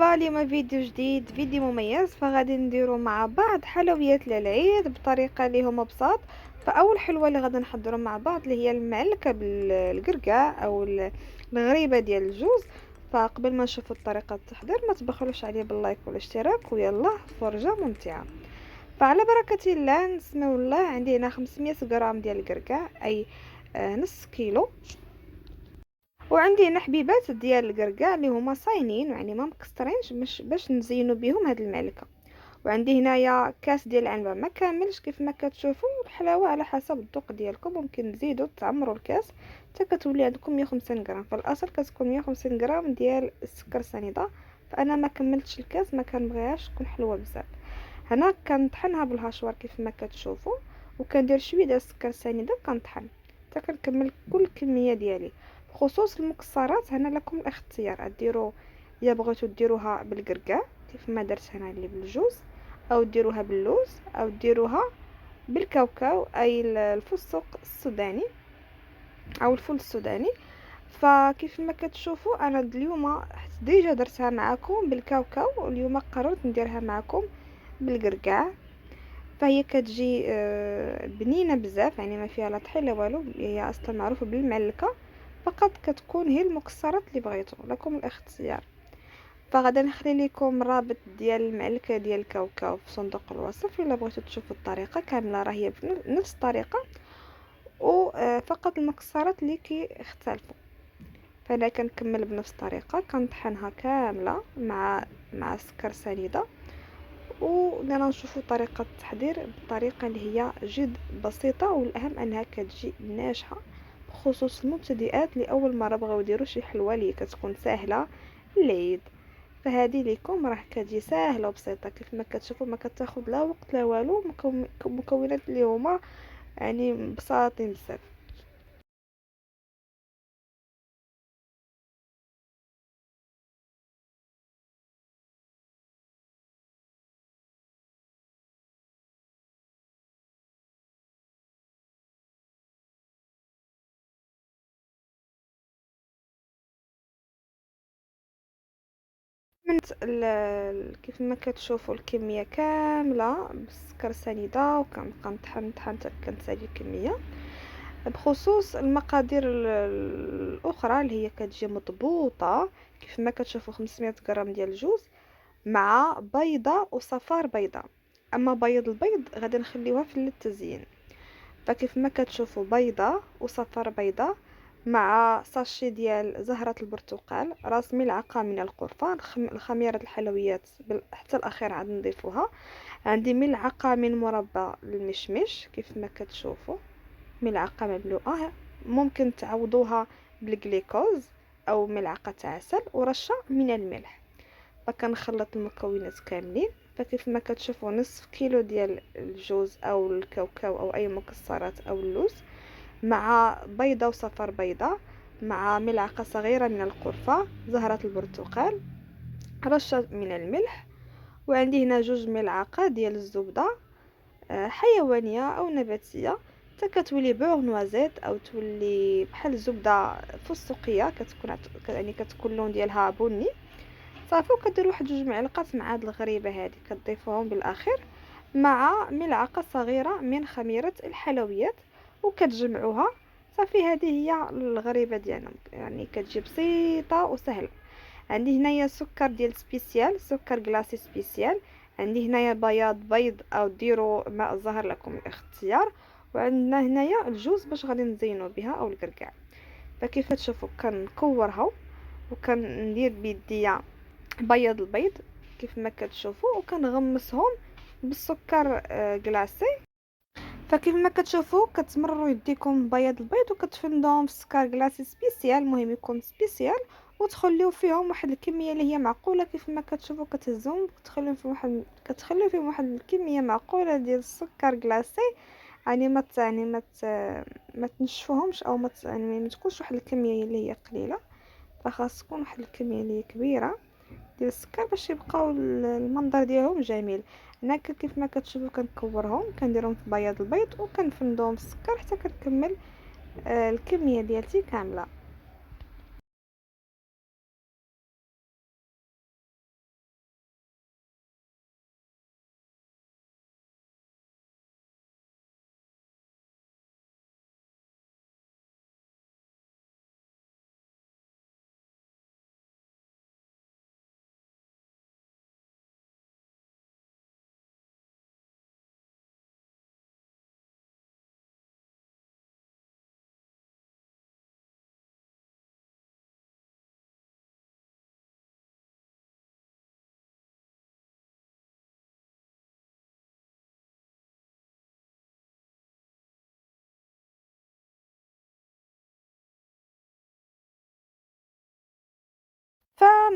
مرحبا، اليوم فيديو جديد، فيديو مميز. فغادي نديرو مع بعض حلويات للعيد بطريقه اللي هما بساط. فاول حلوه اللي غادي نحضروا مع بعض اللي هي المعلكه بالقرقاع او الغريبه ديال الجوز. فقبل ما نشوفوا طريقه التحضير ما تبخلوش عليا باللايك والاشتراك، ويلا فرجه ممتعه. فعلى بركه الله نسميو الله. عندي هنا 500 غرام ديال القرقاع، اي نص كيلو. وعندي هنا حبيبات ديال القرقاع اللي هما صاينين، يعني ما مكسرينش، مش باش نزينوا بهم هاد المعلكه. وعندي هنايا كاس ديال العنبه ما كاملش كيف ما كتشوفوا. الحلاوه على حسب الذوق ديالكم، ممكن تزيدوا تعمروا الكاس حتى كتولي عندكم 150 غرام. فالاصل كتكون 150 غرام ديال السكر سنيده، فانا ما كملتش الكاس، ما كنبغيهاش تكون حلوه بزاف. هنا كنطحنها بالهاشوار كيف ما كتشوفوا، وكندير شويه ديال السكر سنيده وكنطحن حتى كنكمل كل الكميه ديالي. بخصوص المكسرات هنا لكم الاختيار، ديروا يا بغيتوا ديروها بالقرقاع كيف ما درت هنا اللي بالجوز، او ديروها باللوز، او ديروها بالكاوكاو اي الفستق السوداني او الفول السوداني. فكيف ما كتشوفوا انا اليوم ديجا درتها معكم بالكاوكاو، واليوم قررت نديرها معكم بالقرقاع. فهي كتجي بنينه بزاف، يعني ما فيها لا طحين لا والو، هي اصلا معروفه بالمعلكه. فقط كتكون هي المكسرات اللي بغيتو، لكم الاختيار. فغادا نخلي لكم رابط ديال المعلكه ديال الكاوكاو في صندوق الوصف الا بغيتو تشوفوا الطريقه كامله، راه هي بنفس الطريقه، وفقط المكسرات اللي كيختلفوا. فانا كنكمل بنفس الطريقه، كنطحنها كامله مع سكر سنيده. ودنا نشوفوا طريقه التحضير بطريقه اللي هي جد بسيطه، والاهم انها كتجي ناجحه، بخصوص المبتدئات اللي اول مره بغاو يديروا شي حلوه اللي كتكون سهله للعيد. فهذه ليكم راه كتجي ساهله وبسيطه كيف ما كتشوفوا، ما كتاخذ لا وقت لا والو. مكونات اللي هما يعني بساطين بزاف. كيف ما كتشوفوا الكميه كامله بالسكر سنيده، وكنبقى نطحن حتى كنسالي الكميه. بخصوص المقادير الاخرى اللي هي كتجي مضبوطه، كيف ما كتشوفوا 500 غرام ديال الجوز مع بيضه وصفار بيضه. اما بيض البيض غادي نخليوها في التزيين. فكيف ما كتشوفوا بيضه وصفار بيضه مع ساشي ديال زهرة البرتقال، راس ملعقة من القرفة، الخميرة الحلويات حتى الأخير عاد نضيفوها. عندي ملعقة من مربى المشمش كيف ما كتشوفوا، ملعقة مملوءة. ممكن تعوضوها بالجليكوز أو ملعقة عسل ورشة من الملح. فكنخلط المكونات كاملين. فكيف ما كتشوفوا نصف كيلو ديال الجوز او الكاوكاو او اي مكسرات او اللوز مع بيضة وصفر بيضة مع ملعقة صغيرة من القرفة، زهرة البرتقال، رشة من الملح. وعندي هنا 2 ملعقة ديال الزبدة حيوانية او نباتية، حتى كتولي بوغ نوازيت او تولي بحال الزبدة فستقية، كتكون يعني كتكون اللون ديالها بني. صافي، وكدير واحد 2 معالق مع هاد الغريبه هادي كتضيفوهم بالاخير مع ملعقه صغيره من خميره الحلويات، وكتجمعوها. صافي، هذه هي الغريبه ديالنا، يعني كتجي بسيطه وسهله. عندي هنايا سكر ديال سبيسيال، سكر كلاصي سبيسيال. عندي هنايا بياض بيض او ديروا ماء الزهر، لكم الاختيار. وعندنا هنايا الجوز باش غادي نزينو بها او الكركاع. فكيف تشوفوا كنكورها وكندير بيديا بيض البيض كيف ما كتشوفوا، وكنغمسهم بالسكر كلاصي. فكيف ما كتشوفوا كتمرروا يديكم بياض البيض وكتفندوهم في السكر كلاصي سبيسيال، المهم يكون سبيسيال. وتخليو فيهم واحد الكميه اللي هي معقوله، كيف ما كتشوفوا كتهزهم كتخليو فيهم واحد الكميه معقوله ديال السكر كلاصي. يعني ما تنشفوهمش، او يعني ما تكونش واحد الكميه اللي هي قليله. فخاص تكون واحد الكميه اللي هي كبيره ديال السكر باش يبقاو المنظر ديالهم جميل. هنا كيف ما كتشوفوا كنكورهم، كنديرهم في بياض البيض وكنفندوهم في السكر حتى كنكمل الكميه ديالتي كامله.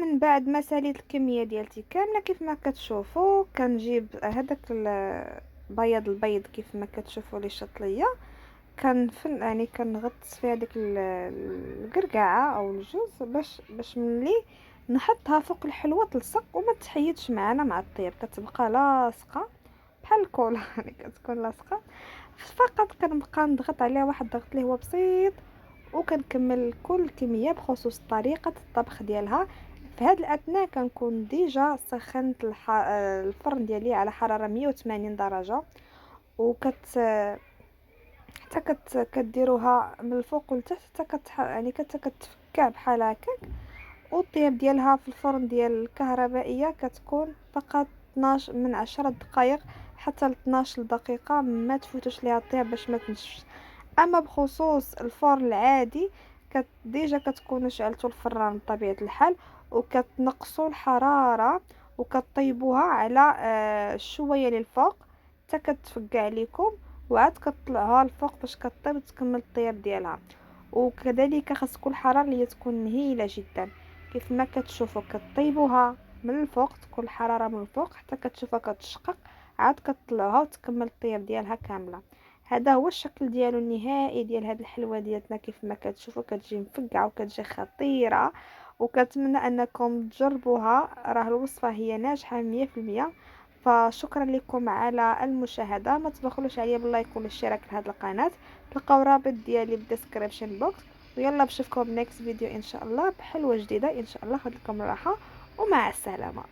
من بعد ما ساليت الكميه ديالتي كامله كيف ما كتشوفوا، كنجيب هذاك البيض كيف ما كتشوفوا لي شط ليا، يعني كنغطس في هذيك القرقعه او الجوز باش ملي نحطها فوق الحلوه تلصق وما تحيدش معنا مع الطياب، كتبقى لاصقه بحال الكولا يعني كتكون لاصقه. فقط كنبقى نضغط عليها واحد الضغط اللي هو بسيط، وكنكمل كل الكميه بخصوص طريقه الطبخ ديالها. في هذا الاثناء كنكون ديجا سخنت الفرن ديالي على حراره 180 درجه، وكت حتى كديروها من الفوق والتحت حتى يعني كتفكع بحال هكاك. والطياب ديالها في الفرن ديال الكهربائيه كتكون فقط 12 من 10 دقائق حتى ل 12 دقيقه، ما تفوتوش ليها الطياب باش ما تنشفش. اما بخصوص الفرن العادي ديجا كتكونوا شعلتوا الفران بطبيعه الحال، وكتنقصوا الحراره وكطيبوها على شويه للفوق حتى كتفقع عليكم، وعاد كتطلعوها الفوق باش كطيب وتكمل الطياب ديالها. وكذلك خاص الحراره اللي تكون مهيله جدا، كيف ما كتشوفوا كطيبوها من الفوق، تكون الحراره من الفوق حتى كتشوفها كتشقق، عاد كتطلعوها وتكمل الطياب ديالها كامله. هذا هو الشكل ديالو النهائي ديال هذه الحلوه ديالتنا، كيف ما كتشوفوا كتجي مفقعه وكتجي خطيره، وكنتمنى انكم تجربوها، راه الوصفه هي ناجحه 100%. فشكرا لكم على المشاهده، ما تبخلوش عليا باللايك والاشتراك في هذه القناه، تلقاو رابط ديالي بالديسكريبشن بوكس. ويلا بشوفكم بنكست فيديو ان شاء الله بحلوه جديده ان شاء الله. خذ لكم الراحه ومع السلامه.